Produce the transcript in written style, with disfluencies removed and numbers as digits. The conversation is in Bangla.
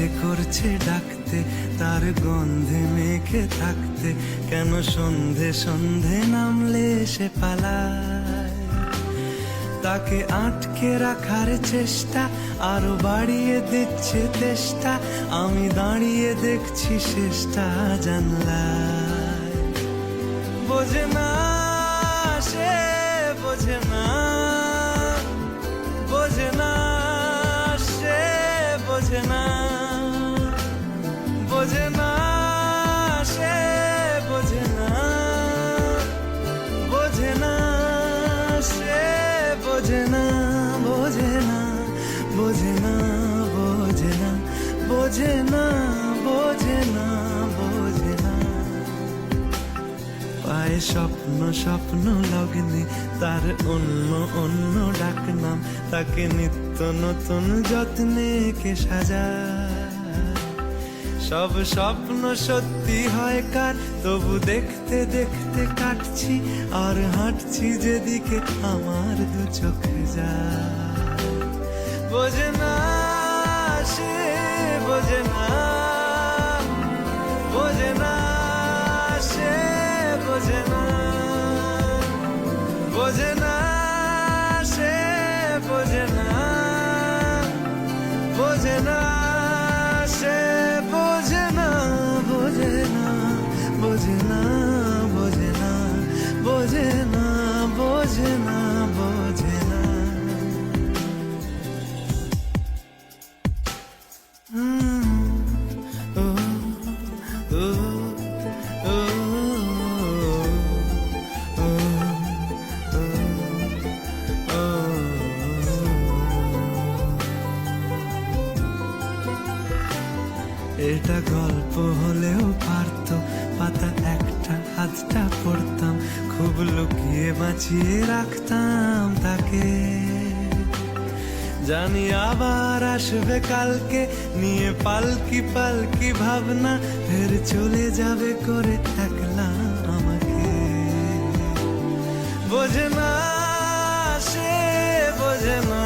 ইচ্ছে করছে ডাকতে, তার গন্ধে মেখে থাকতে, কেন সন্ধে সন্ধে নামলে সে পালায়। তাকে আটকে রাখার চেষ্টা আরো বাড়িয়ে দিচ্ছে তেষ্টা, আমি দাঁড়িয়ে দেখছি শেষটা জানলায়। বোঝে না সে, বোঝে না, বোঝে না সে, বোঝে না, বোঝে না সে, বোঝে না, বোঝে না সে, বোঝে না, বোঝে না, বোঝে না, বোঝে না, বোঝে না, বোঝে না, বোঝে না। পায়ে স্বপ্ন স্বপ্ন লগ্নে তার অন্য অন্য ডাকনাম, তাকে নিত্য নতুন যত্নে কে সাজায়। সব স্বপ্ন সত্যি হয় কার, তবু দেখতে দেখতে কাটছি আর হাঁটছি যেদিকে আমার দু চোখ যায়। বোঝে না সে, বোঝে না, বোঝে না সে, বোঝে না, বোঝে না সে, বোঝে না, বোঝে না সে, বোঝে না, বোঝে না, বোঝে না, বোঝে না, বোঝে না, বোঝে না, বোঝে না। এটা গল্প হলেও পারত, পাতা একটা হাতটা পড়তাম, খুব লুকিয়ে বাঁচিয়ে রাখতাম তাকে। জানি আবার আসবে কালকে, নিয়ে পালকি পালকি ভাবনা, ফের চলে যাবে করে একলা আমাকে। বোঝে না সে, বোঝে না,